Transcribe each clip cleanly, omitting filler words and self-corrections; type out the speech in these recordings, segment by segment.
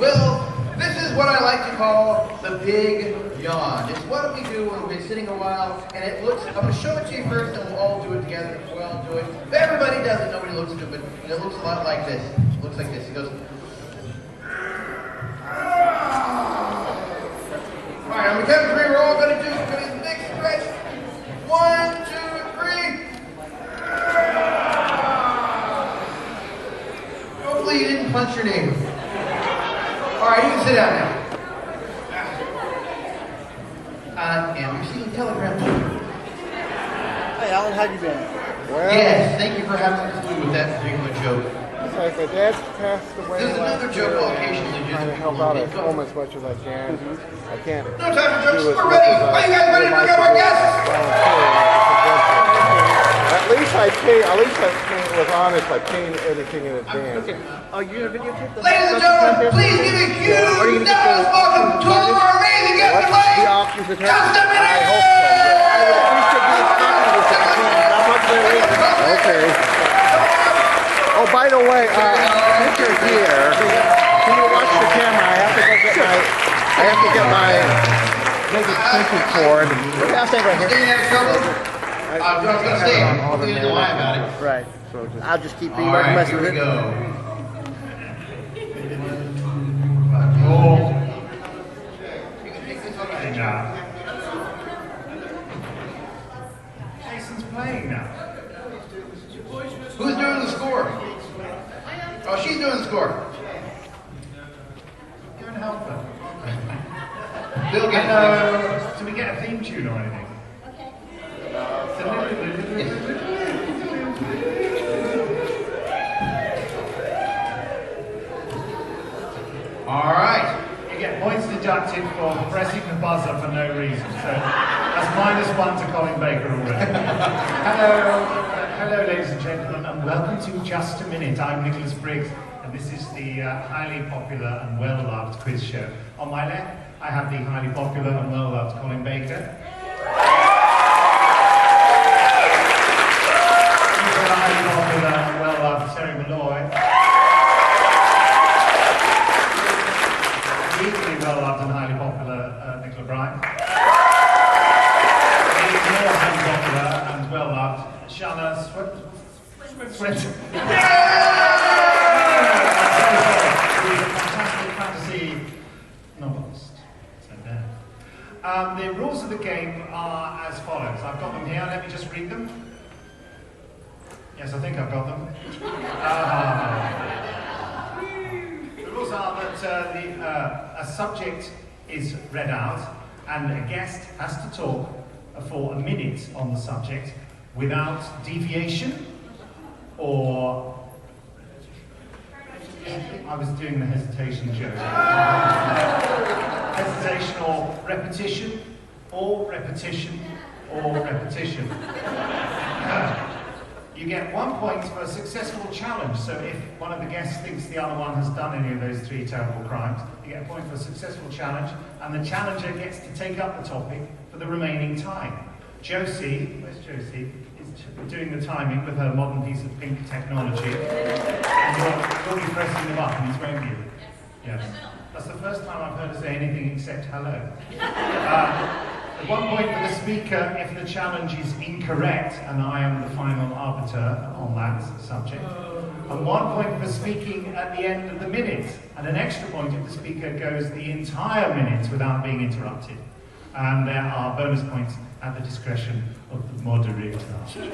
Well, this is what I like to call the big yawn. It's what we do when we've been sitting a while, and it looks, I'm going to show it to you first, and we'll all do it together. We'll all do it. If everybody does it, nobody looks stupid. And it looks a lot like this. It looks like this. It goes... Alright, on the count of three, we're all going to do a big stretch. 1, 2, 3. Hopefully you didn't punch your neighbor. Alright, you can sit down now. And you're seeing Telegram. Hey Alan, how you been? Well, yes, thank you for having us do with that particular joke. It's like my dad passed away. There's another joke I'll occasionally do. Trying to help out at home as much as I can. I can't. No time for jokes. We're ready. Are you guys ready to bring up our guests? At least I was honest. I paid everything in advance. Okay. Are you gonna videotape the Ladies and gentlemen, please give a huge applause welcome to all of our amazing guests tonight. Just a minute. I hope so. I would appreciate you talking to us. Not much there is. Okay. Oh, by the way, since you're here, can you watch the camera? I have to get my extension cord. I'll stay right here. Staying out of trouble? I was going to stay. You didn't lie about it. Right. I'll just keep being All right, messing here with we it. go. Jason's playing now. Who's doing the score? Oh, she's doing the score. Go and help her. Bill gets Hello. Do we get a theme tune or anything? All right. You get points deducted for pressing the buzzer for no reason. So that's -1 to Colin Baker already. Hello, ladies and gentlemen, and welcome to Just a Minute. I'm Nicholas Briggs, and this is the highly popular and well-loved quiz show. On my left, I have the highly popular and well-loved Colin Baker. The highly popular and well-loved Terry Malloy. The equally well-loved and highly popular Nicola Bryant. The more highly popular and well-loved Shanna Swenson. Fantastic fantasy novelist. So there. The rules of the game are as follows. I've got them here. Let me just read them. Yes, I think I've got them. The rules are that a subject is read out and a guest has to talk for a minute on the subject without deviation or... I was doing the hesitation joke. Hesitation or repetition, or repetition, or repetition. You get 1 point for a successful challenge. So if one of the guests thinks the other one has done any of those 3 terrible crimes, you get a point for a successful challenge, and the challenger gets to take up the topic for the remaining time. Josie, where's Josie, is doing the timing with her modern piece of pink technology. And you'll be pressing the buttons, won't you? Yes. That's the first time I've heard her say anything except hello. 1 point for the speaker if the challenge is incorrect, and I am the final arbiter on that subject. And 1 point for speaking at the end of the minute, and an extra point if the speaker goes the entire minute without being interrupted. And there are bonus points at the discretion of the moderator. Okay.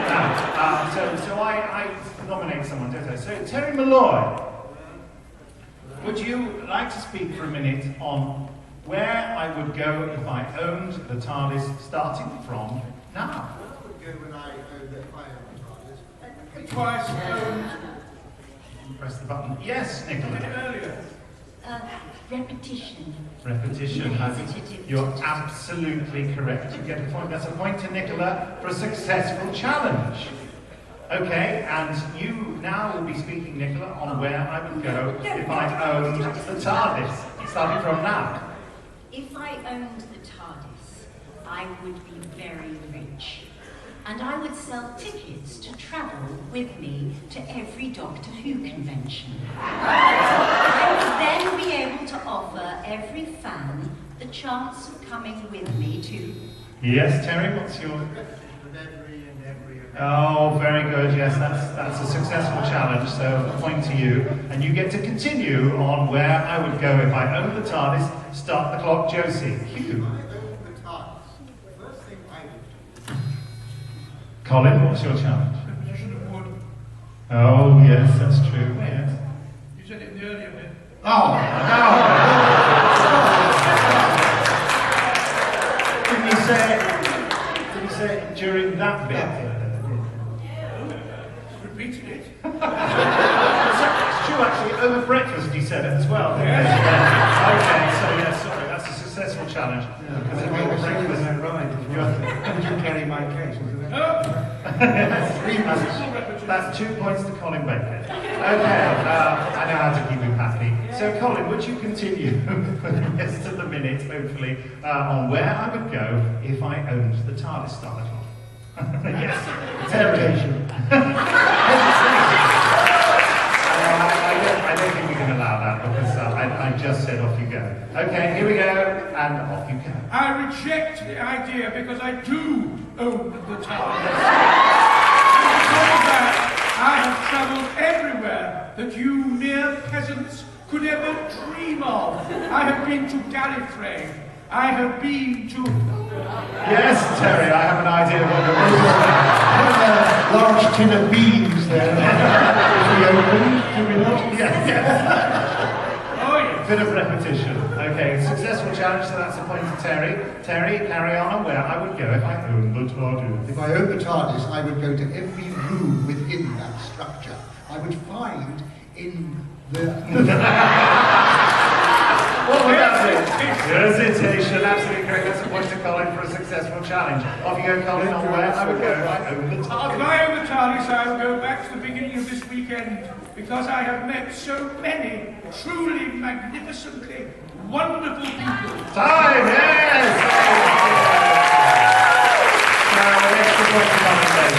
Now, so I nominate someone, don't I? So Terry Malloy. Would you like to speak for a minute on where I would go if I owned the TARDIS starting from now? I would go when I owned the TARDIS. Twice owned. Press the button. Yes, Nicola. Earlier. Repetition. Repetition. You're absolutely correct. You get a point. That's a point to Nicola for a successful challenge. Okay, and you now will be speaking, Nicola, on where I would go if I owned the TARDIS, starting from now. If I owned the TARDIS, I would be very rich. and I would sell tickets to travel with me to every Doctor Who convention. I would then be able to offer every fan the chance of coming with me to... Yes, Terry, what's your... Oh, very good. Yes, that's a successful challenge. So a point to you, and you get to continue on where I would go if I owned the TARDIS. Start the clock, Josie. Hugh. Colin, what's your challenge? Oh, yes, that's true. Yes. You said it in the earlier bit. Oh, no. Didn't you say it during that bit? Repeated it. It's true, actually. Over breakfast, he said it as well. Okay, so yes, sorry, that's a successful challenge. Because over breakfast, Did you carry my case? that's 2 points to Colin Baker. Okay, I know how to keep him happy. So, Colin, would you continue for the rest of the minute, hopefully, on where I would go if I owned the TARDIS Star Clock? Yes, Terry. I don't think we can allow that because I just said off you go. Okay, here we go, and off you go. I reject the idea because I do own the TARDIS. Because of that, I have travelled everywhere that you mere peasants could ever dream of. I have been to Gallifrey. I have been to... Yes, Terry, I have an idea of what you're Large tin of beans there. Yes. Oh, yes. Bit of repetition. Okay, successful challenge, so that's a point to Terry. Terry, carry on where I would go if I owned the TARDIS. If I owned the TARDIS, I would go to every room within that structure. I would find in the... What was that? Hesitation, absolutely correct. That's a point to Colin for a successful challenge. Off you go, Colin, on where I would go if I owned the If TARDIS. I own the TARDIS, I will go back to the beginning of this weekend because I have met so many truly magnificently wonderful people. Time, yes! Extra point to Colin there.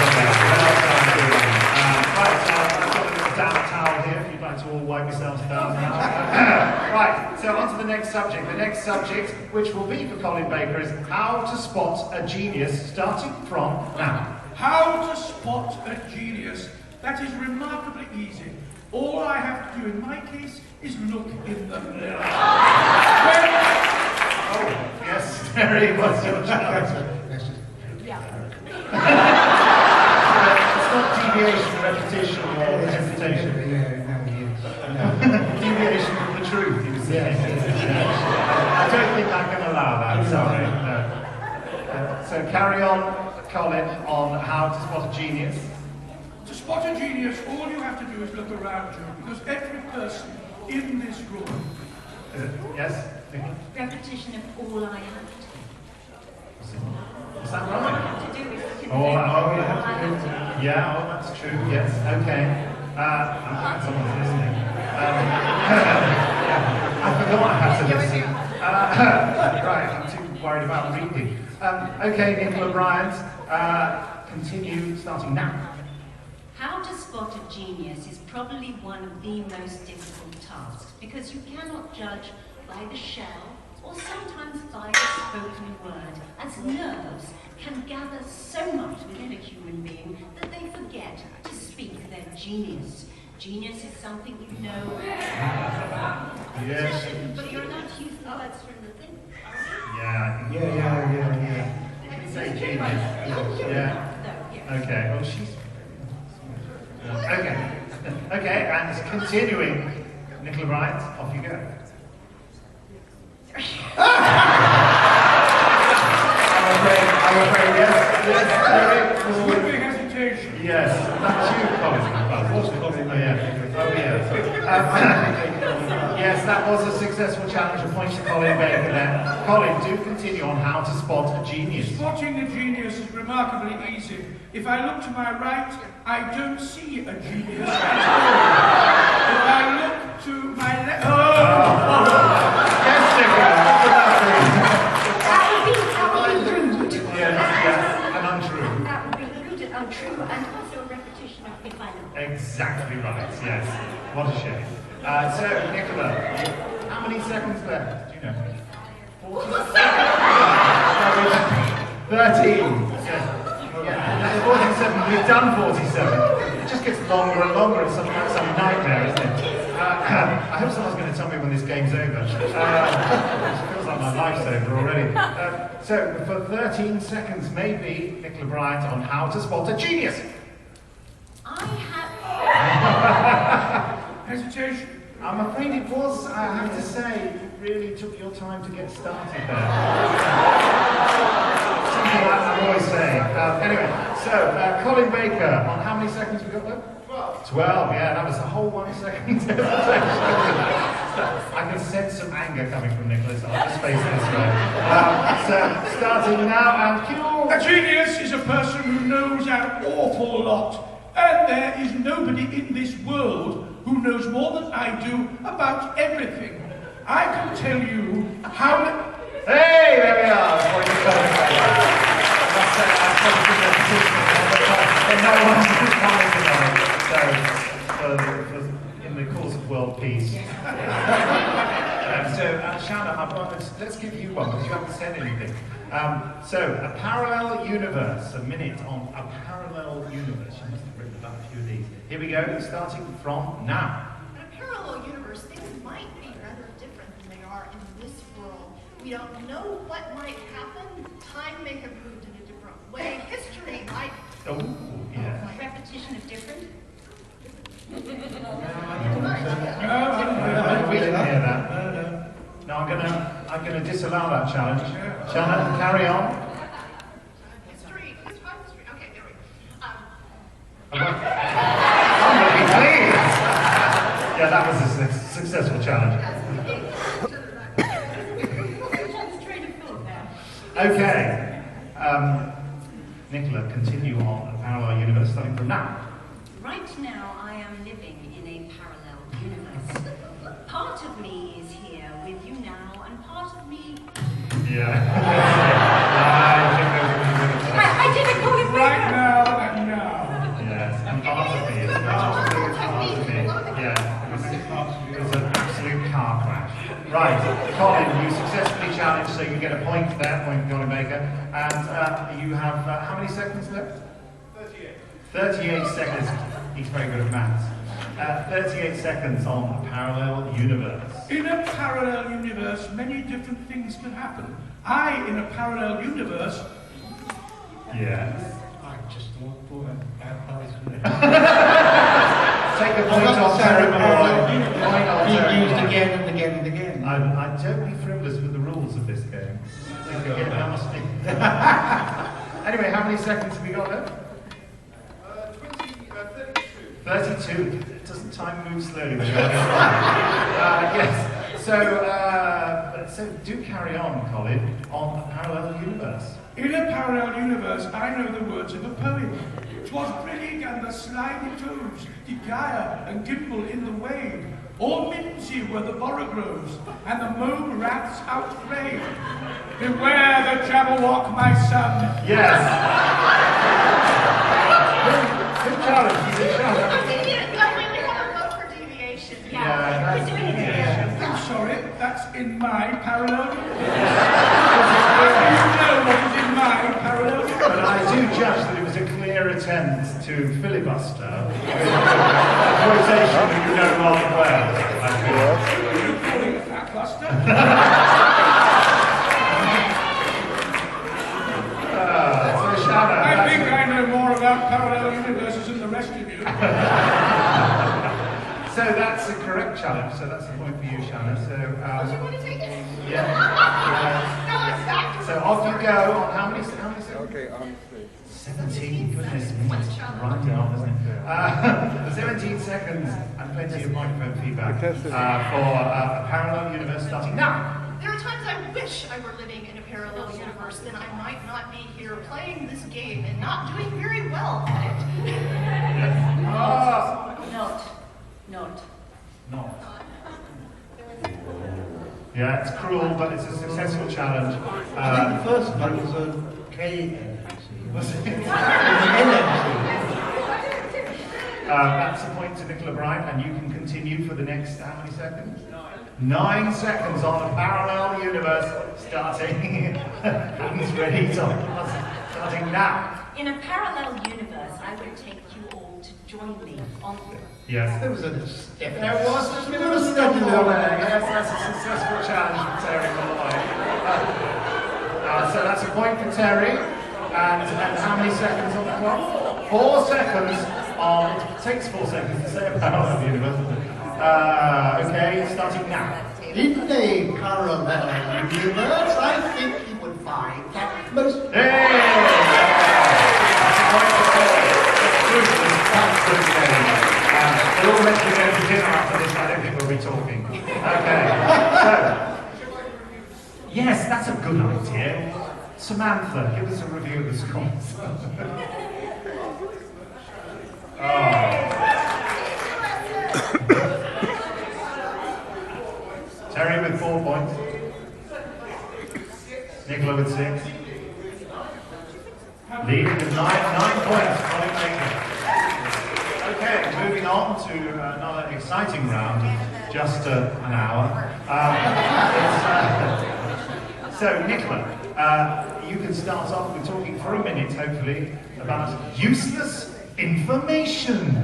Well done, Colin. Right, I've got a little damp towel here if you'd like to all wipe yourselves down now. Right, so on to the next subject. The next subject, which will be for Colin Baker, is how to spot a genius, starting from now. How to spot a genius. That is remarkably easy. All I have to do in my case is look in the mirror. Oh, yes, Terry, what's your challenge? It's not deviation, repetition, or hesitation. Deviation from the truth, you say. I don't think I can allow that, sorry. No. So carry on, Colin, on how to spot a genius. To spot a genius, all you have to do is look around you, because every person in this room... Yes? Repetition of all I have to do. Is that All I right? have to do is look in the Oh, mirror. yeah. All I have to do. Yeah, oh, that's true, yes, okay. I'm glad someone's listening. I forgot I had to listen. Right, I'm too worried about reading. Okay, Nicola Bryant, continue starting now. How to spot a genius is probably one of the most difficult tasks because you cannot judge by the shell or sometimes by the spoken word, as nerves can gather so much within a human being that they forget to speak their genius. Genius is something you know. Yes. But you're allowed to use words from the thing. Yeah, I think say genius. Yeah. Okay, oh, she's... Okay. Okay, and continuing, Nicola Bryant, off you go. I'm afraid, yes. Would be hesitation. Yes, that's you, Colin. Oh, yeah. Oh, yeah. Yes, that was a successful challenge. A point to Colin Baker there. Colin, do continue on how to spot a genius. Spotting a genius is remarkably easy. If I look to my right, I don't see a genius at all. If I look to my left... Yes, Nicola. That would be rude. Yes, and untrue. That would be Yes, what a shame. So, Nicola, how many seconds left? Do you know? 13. Yeah, 47. We've done 47. It just gets longer and longer. It's some nightmare, isn't it? I hope someone's going to tell me when this game's over. It feels like my life's over already. So, for 13 seconds, maybe, Nicola Bryant on how to spot a genius. I have... Hesitation. I'm afraid it was, I have to say, it really took your time to get started there. Something like I'm always saying. Anyway, so, Colin Baker, on how many seconds we got left? 12, yeah, that was a whole 1 second. I can sense some anger coming from Nicholas. I'll just face it this way. So, starting now, and cue. A genius is a person who knows an awful lot, and there is nobody in this world who knows more than I do about everything. I can tell you how... Hey, there we are. Before you go. So, in the cause of world peace. Shanna, let's give you one, because you haven't said anything. So, a parallel universe, a minute on a parallel universe. You must have written about a few of these. Here we go, starting from now. In a parallel universe, things might be rather different than they are in this world. We don't know what might happen. Time may have moved in a different way. History might... Oh, yeah. Repetition of different? We didn't hear that. No, I'm gonna disallow that challenge. Shanna, carry on. History. Okay, there we go. Somebody, please. Yeah, that was a successful challenge. Okay. Nicola, continue on a parallel universe starting from now. Right now, I am living in a parallel universe. Part of me is here with you now, and part of me... Yeah. I didn't call it Right now and now. Yes, and part of me is part of me. Yeah, it was an absolute car crash. Right, Colin, you successfully challenged, so you get a point there, point Colin Baker. And you have, how many seconds left? 38 seconds. He's very good at maths. 38 seconds on a parallel universe. In a parallel universe, many different things can happen. In a parallel universe... Yes. I just thought Take a point off Terry Malloy. being used again and again and again. I'm totally frivolous with the rules of this game. Anyway, how many seconds have we got left? 32. Doesn't time move slowly? Yes. So do carry on, Colin, on a parallel universe. In a parallel universe, I know the words of a poem. 'Twas brillig and the slimy toves, did gyre and gimble in the wave. All mimsy were the borogoves, and the mome rats outbrave. Beware the Jabberwock, my son. Yes. Good challenge. Good challenge. I really have a vote for deviation. Yeah, We're doing it again. I'm sorry, that's in my parallel universe. You know what is in my parallel universe. But I do judge that it was a clear attempt to filibuster a quotation that you know rather well. I feel. Are you calling it that buster? So Shanna, I think I know more about parallel universes than the rest of you. so that's a correct challenge. So that's a point for you, Shanna. So You want to take it? yeah. No, it's back to So off you go. On how many seconds? Okay, 17. Goodness me, it's grinding on, isn't it? 17 seconds and plenty of microphone feedback for a parallel universe starting now. There are times I wish I were living in a parallel universe, then I might not be here playing this game and not doing very well at it. Not. Yeah, it's cruel, but it's a successful challenge. I think the first one was a KNC. Was it? It was an NMC. That's a point to Nicola Bryant, and you can continue for the next, how many seconds? 9 seconds on a parallel universe, starting. Hands ready, starting now. In a parallel universe, I would take you all to join me on... Yes. There was a If there was a bit of a stumble there, yes, that's a successful challenge for Terry on the line. So that's a point for Terry. And how many seconds on the clock? 4 seconds on... It takes 4 seconds to say a parallel universe. Okay, starting now. In a parallel universe, I think he would find that most... Hey! That's a point for Terry. That's good. We're all meant to go to dinner after this, I don't think we'll be talking. Okay, so... Yes, that's a good idea. Samantha, give us a review of the scores. Terry with 4 points. Nicola with 6. Leading with 9 points. Colin Baker. Okay, moving on to another exciting round, just an hour. So, Nicola, you can start off with talking for a minute, hopefully, about useless information.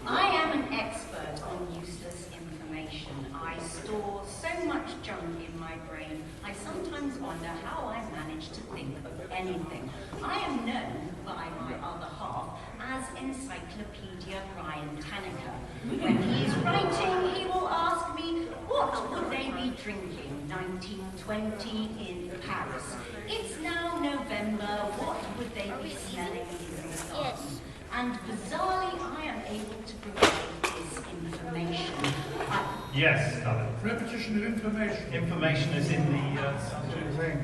I am an expert on useless information. I store so much junk in my brain, I sometimes wonder how I manage to think of anything. I am known by my other half as Encyclopedia Ryan Tanaka. When he is writing, he will ask me, what would they be drinking 1920 in Paris? It's now November, what would they be smelling in the garden? And bizarrely, I am able to provide this information. Yes, Colin. Repetition of information. Information is in the subject thing.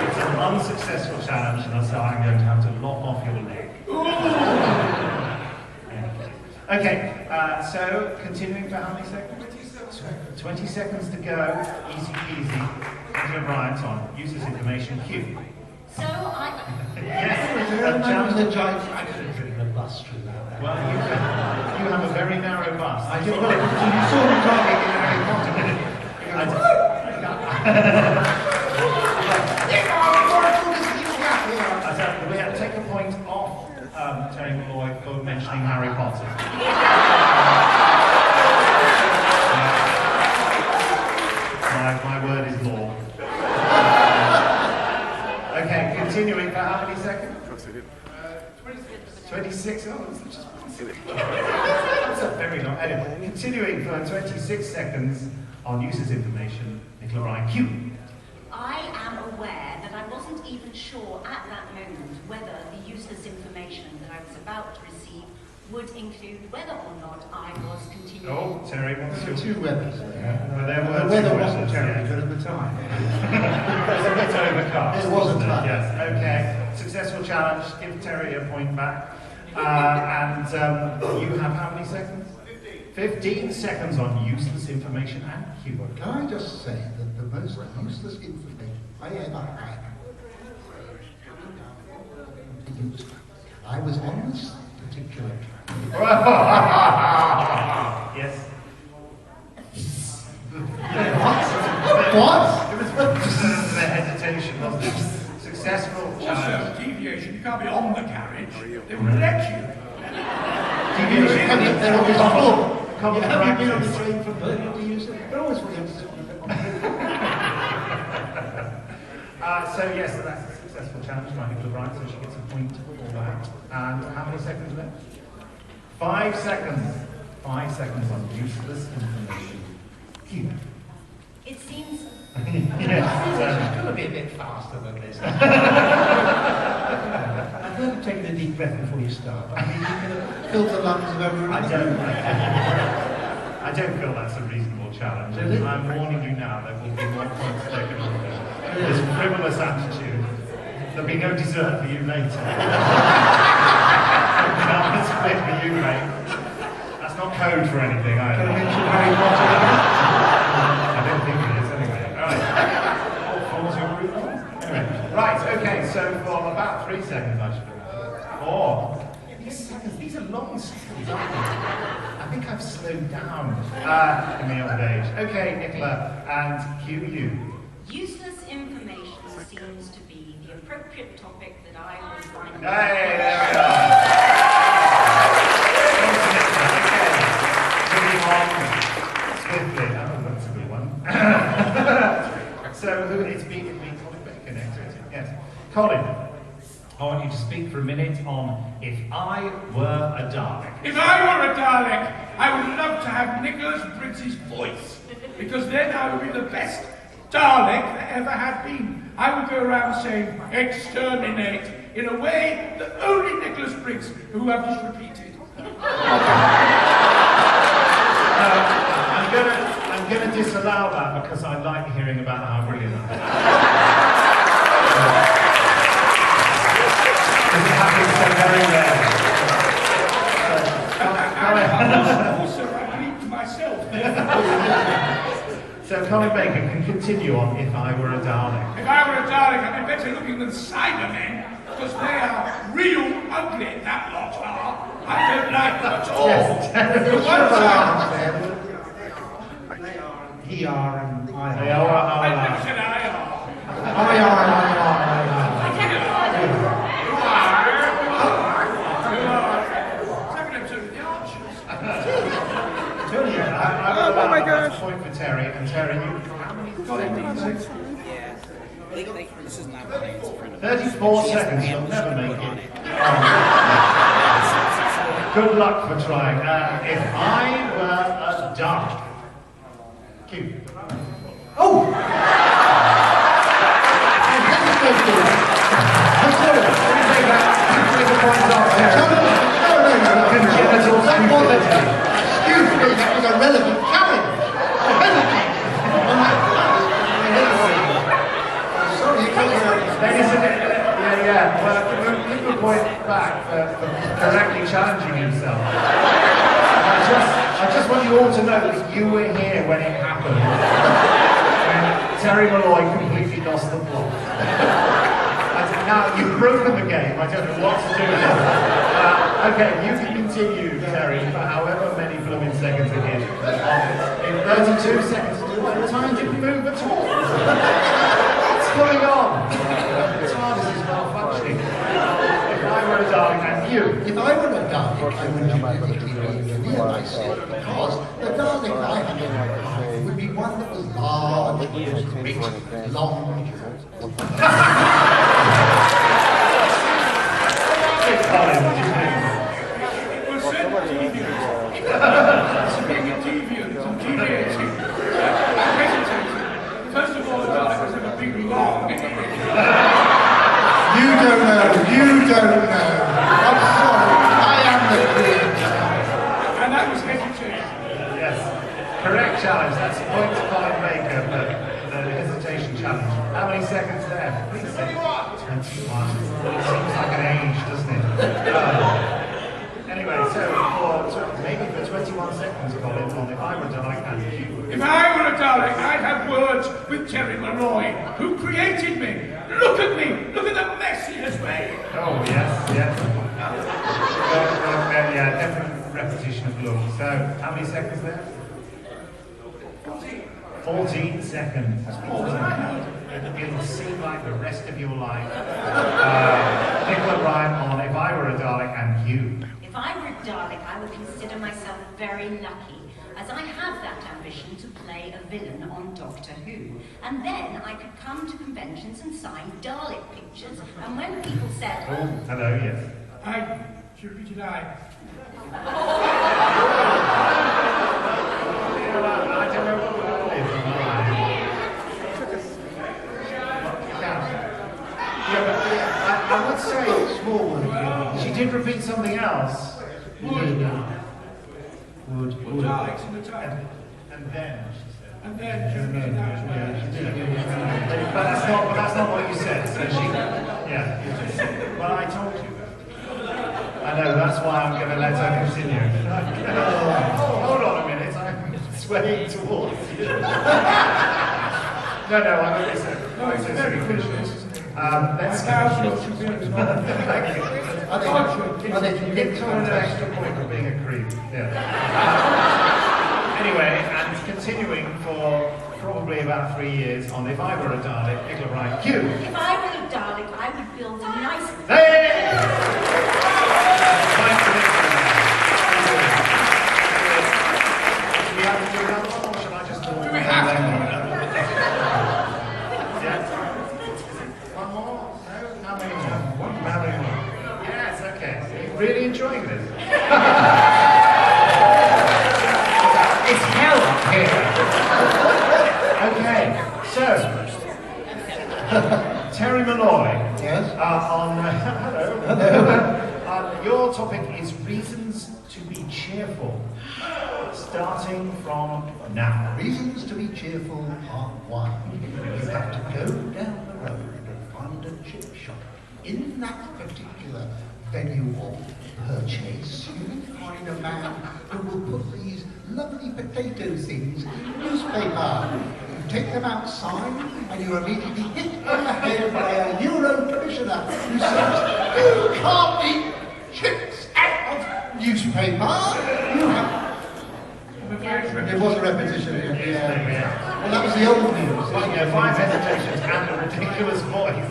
It's an unsuccessful challenge, and so I'm going to have to lop off your leg. Okay, so continuing for how many seconds? 20 seconds to go. Easy peasy. Nicola Bryant on uses information Q. So I... Yes, The giant fraction in the bus through that. well, you have a very narrow bust. I did, well, you saw me talking in Harry Potter. We have to take a point off Terry Malloy for mentioning Harry Potter. My word is law. Okay, continuing for how many seconds? 26. Oh, that's a very long. Anyway, continuing for 26 seconds on users information, Nicola Bryant Q. I am aware that I wasn't even sure at that moment whether the useless information that I was about to receive would include whether or not I was continuing. Oh, Terry, what's your... Two weapons there. But there were The two weather questions, wasn't terribly yeah. good at the time. It was a bit overcast. It wasn't wasn't fun. Yes, okay. Successful challenge. Give Terry a point back. You have how many seconds? 15 seconds on useless information and keyword. Can I just say that the most useless information I ever had to use, I was on this particular track. Yes. What? It was the hesitation, wasn't it? Successful challenge. Also, deviation, you can't be on the carriage. They would let you. Deviation comes up there on this floor. Common Have you been on practice. the train from Birmingham to use it? They're always really upset with it. So yes, so that's a successful challenge by Nicola Bryant, so she gets a point for that. And how many seconds left? 5 seconds. 5 seconds on useless information. Q. It seems... Yes. It's going to be a bit faster than this. I've heard of taking a deep breath before you start. I mean, you can fill the lungs of everyone. I don't feel that's a reasonable challenge. Really? I'm warning you now, there will be more points taken on this frivolous attitude. There'll be no dessert for you later. That's split for you, mate. That's not code for anything Can I either. mention Harry Potter? I don't think it is anyway. Alright. What forms your group? Anyway. Right, okay, so for about 3 seconds I should have. long seconds, aren't they? I think I've slowed down in the old age. Okay, Nicola, and cue you. Useless information seems to be the appropriate topic that I will find. Hey, there we are. Moving on swiftly. Oh, that's a good one. So, it's been Colin Baker next, isn't it? Yes. Colin, I want you to speak for a minute on If I Were a Dalek. If I were a Dalek, I would love to have Nicholas Briggs's voice, because then I would be the best Dalek that ever had been. I would go around saying, exterminate, in a way that only Nicholas Briggs, who I've just repeated. I'm going to disallow that because I like hearing about how brilliant I am. It happens so very rare. Also, I believe to myself. So Colin Baker can continue on If I Were a Dalek. If I were a Dalek, I'd be better looking than Cybermen, because they are real ugly, that lot are. I don't like them at all. Yes, The ones are... He are and I They are. are. I never said I are. I are. Oh my gosh! Point for Terry, and Terry, you how many seconds? Yeah. This is not my name's friend. 34 seconds. You'll never make it. Good luck for trying. If I were a Dalek. Cue. Oh! Excuse me, that was a relevant challenge. Sorry, Ladies and yeah. Well, give a point back for correctly challenging himself. I just want you all to know that you were here when it happened. When Terry Malloy completely lost the plot. Now, you've broken the game. I don't know what to do now. Okay, you can continue, Terry, for however many blooming seconds it is. In 32 seconds, the time didn't move at all. What's going on? The TARDIS is malfunctioning. If I were a Dalek and you... If I were a Dalek, I would genetically re-engineer myself because the Dalek I had in mind would be one that was large, rich, long. Colin, what do you think? It was said deviant and deviating. I'm hesitating. First of all, the Dalek has never been long. You don't know. I'm sorry, I am the creator. And that was hesitating. Yes. Correct challenge. That's a point to Colin Baker for the hesitation challenge. How many seconds there? 21. 21. Seems like an age, doesn't it? Anyway, so maybe for 21 seconds, Colin, on If I Were a Dalek and you. If I were a Dalek, I'd have words with Terry Malloy, who created me. Look at me! Look at the mess he has made! Oh, yes. Yeah, definite repetition of look. So, how many seconds there? 14 seconds. It'll seem like the rest of your life. Nicola Bryant on If I Were a Dalek and you. If I were a Dalek, I would consider myself very lucky, as I have that ambition to play a villain on Doctor Who. And then I could come to conventions and sign Dalek pictures, and when people said... Oh, hello, yes. I should repeat it, I don't know what that is. I would say small one. She did repeat something else. Would. Daleks in the title. And then, she said. And then she repeated that as well. But that's not what you said. So she, yeah. Well, I told you. I know, that's why I'm going to let her continue. Hold on a minute, I'm swaying towards you. No, I'm only saying. Let's Thank you. Give someone an extra point for being a creep. Yeah. Anyway, and continuing for probably about 3 years on If I Were a Dalek, Nicola Wright, Q. If I were a Dalek, I would build a nice... Hey! Do we have to do another one, or should I just do it? Do we have to? Yes. One more? No? How many more? How many more? Yes, okay. Are you really enjoying this? It's hell up here. Okay, so Terry Malloy. Yes? Hello. Your topic is reasons to be cheerful. Starting from now. Reasons to be cheerful, part 1. You have to go down the road and find a chip shop. In that particular venue of purchase, you will find a man who will put these lovely potato things in newspaper. You take them outside and you immediately hit on the head by a Euro commissioner who says, "You can't eat chips out of newspaper." You have... It was a repetition. Yeah. Well, that was the old news. Yeah, 5 hesitations and a ridiculous voice.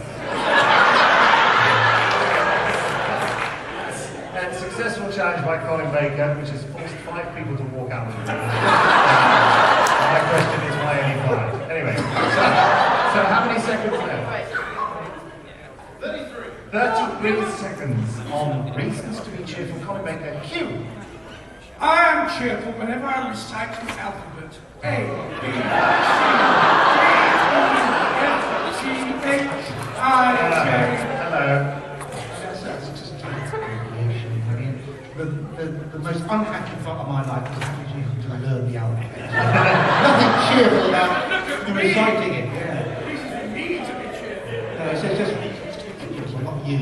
And successful challenge by Colin Baker, which has forced 5 people to walk out of the room. My question is why only 5? Anyway, so how many seconds left? 33 seconds on reasons to be cheerful. Colin Baker, Q. I am cheerful whenever I recite the alphabet. A, B, C, D, E, F, G, H, I, J. Hello. That's just I mean, the most unhappy part of my life was having to learn the alphabet. Nothing cheerful about reciting it. Yeah. Reasons for me to be cheerful. No, it's just not you.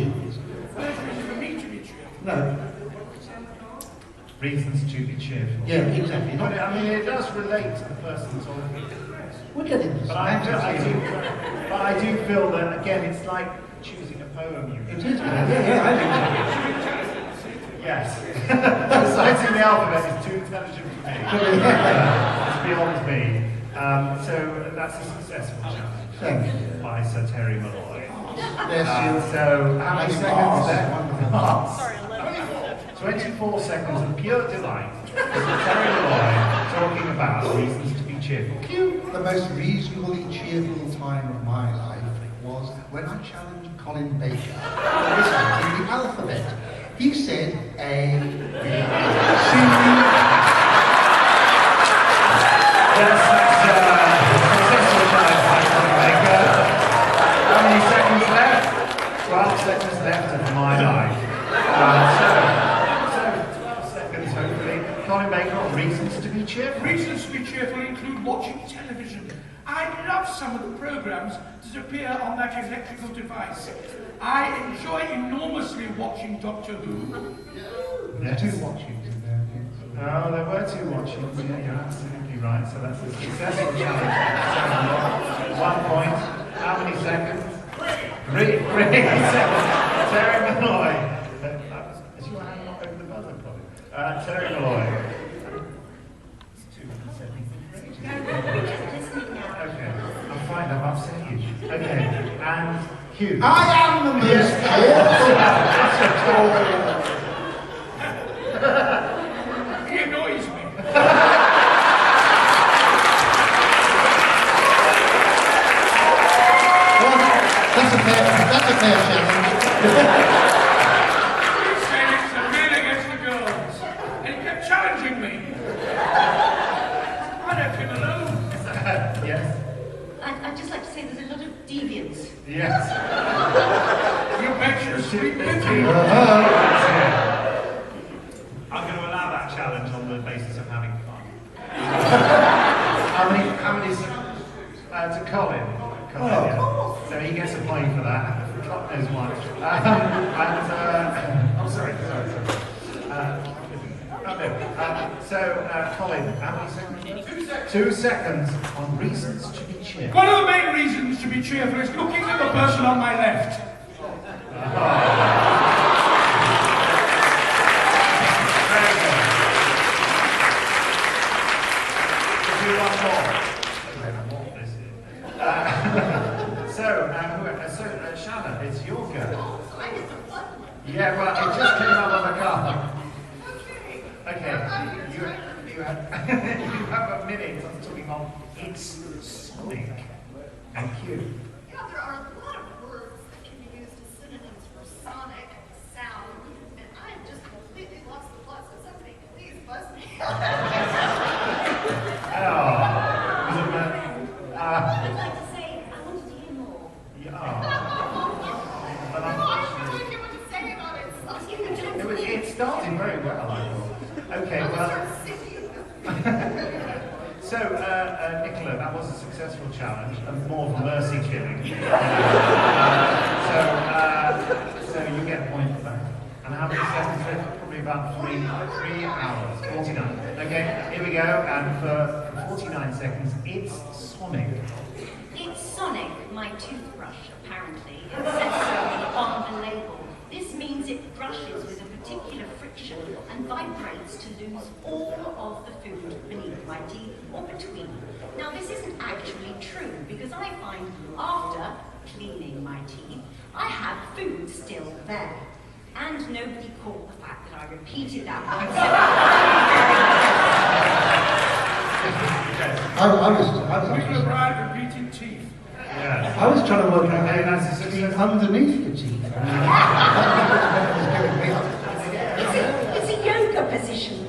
Reasons for me to be cheerful. No. Reasons to be cheerful. Yeah, exactly. But I mean, it does relate to the person talking. We're getting this. But I do feel that, again, it's like choosing a poem. It is. Yeah, I think so. Yes. Reciting the alphabet is too intelligent for me. It's beyond me. So that's a successful challenge. Thank you. By Sir Terry Malloy. Yes, So how many seconds left? 24 seconds of pure delight. Terry Malloy talking about reasons to be cheerful. The most reasonably cheerful time of my life was when I challenged Colin Baker to reciting the alphabet. He said A, B, C. Yes, that's successful challenge by Colin Baker. How many seconds left? 12 seconds left of my life. So 12 seconds hopefully. Colin Baker on reasons to be cheerful. Reasons to be cheerful include watching television. I love some of the programs that appear on that electrical device. I enjoy enormously watching Doctor Who. Yes. 2 watchings in there. Oh, there were 2 watchings. Yeah, you're absolutely right. So that's a successful challenge. 1 point. How many seconds? 3 seconds. Terry Malloy. Is your hand not over the buzzer, probably? Terry Malloy. Okay, I'm fine. I've upset you. Okay, and Hugh. I am the most He annoys me. That's a fair challenge. He said it's a man against the girls. And he kept challenging me. I left him alone. Yes. I'd just like to say there's a lot of deviance. Yes. You betcha, sweet Betty. I'm going to allow that challenge on the basis of having fun. How many? To Colin. Yeah. So he gets a point for that. God knows why. Oh, sorry. Colin, how many seconds? 2 seconds on reasons to be cheerful. One of the main reasons to be cheerful is looking at the person on my left. have a minute of talking on It's Sonic. Thank you. Yeah, there are a lot of words that can be used as synonyms for sonic sound, and I have just completely lost the plot, so somebody please buzz me. I'd like to say, I wanted to hear more. But I don't really hear what to say about it. it started very well, I thought. Okay, well. So, Nicola, that was a successful challenge, and more of mercy killing. So you get a point for that. And how many seconds left? Probably about 3 hours, 49. Okay, here we go, and for 49 seconds, it's Sonic. It's Sonic, my toothbrush, apparently. It says so on the label. This means it brushes with a particular friction and vibrates to lose all of the food beneath my teeth or between. Now, this isn't actually true because I find after cleaning my teeth, I have food still there. And nobody caught the fact that I repeated that once. We were right repeating teeth. Yeah. I was trying to work out Okay, how that's a to clean success. underneath your teeth. It's a yoga position. A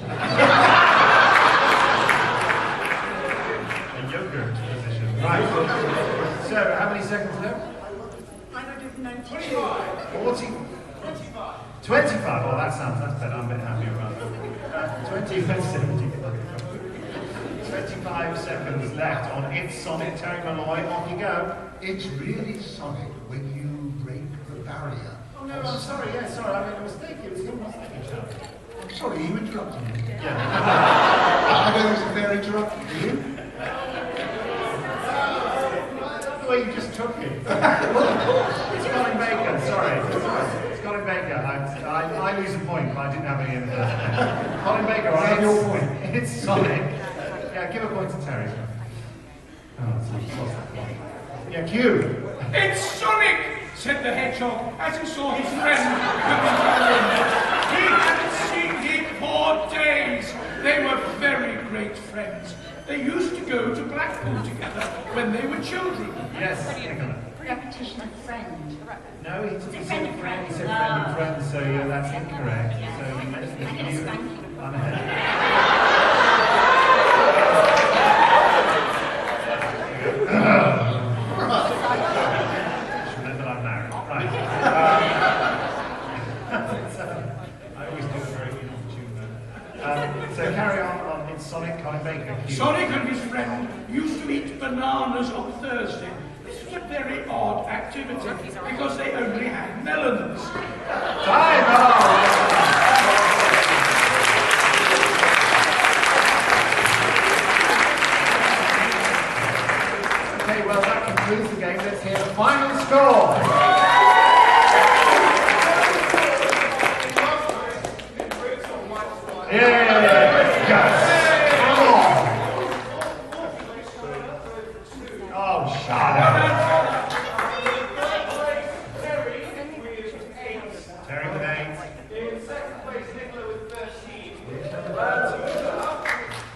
yogurt position. Right. So, how many seconds left? 992. 40. 25. Well, that's better. I'm a bit happier about that. 25 seconds left on It's Sonic. Terry Malloy, off you go. It's really sonic when you break the barrier. Oh no, I'm sorry. Yeah, sorry. I made a mistake. It was your mistake. I'm sorry, you interrupted me. Yeah. I know it's a fair interruption, do you? The way you just took it. Well, of course. It's Colin Baker. Sorry. It's Colin Baker. I lose a point, but I didn't have any in there. Colin Baker, Is that your point? It's Sonic. Yeah, give a point to Terry. Oh, yeah, Q. It's Sonic, said the hedgehog as he saw his friend coming down. He hadn't seen him for days. They were very great friends. They used to go to Blackpool together when they were children. Yes, Nicola. Repetition of friend. No, he It's a said friend of friend. He friends. said friend of friends, so yeah, that's incorrect. Yeah. So you mentioned I get a you. spanking. I'm ahead. Just remember I'm married. Right. I always do a very inopportune. So carry on It's Sonic, Colin Baker. Q. Sonic and his friend used to eat bananas on Thursday. This was a very odd activity because they only had melons. Time out! Okay, well that concludes the game. Let's hear the final score. Yeah, yes. Come on. Oh, shut up. Terry with 8. In second place, Nicola with 13.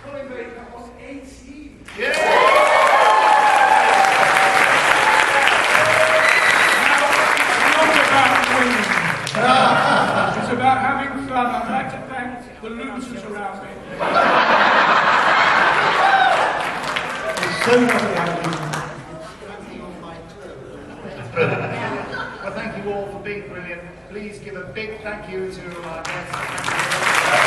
Colin Baker on 18. Yeah! It's about having fun. I'd like to thank the losers around me. It's so lovely having Well, thank you all for being brilliant. Please give a big thank you to our guests.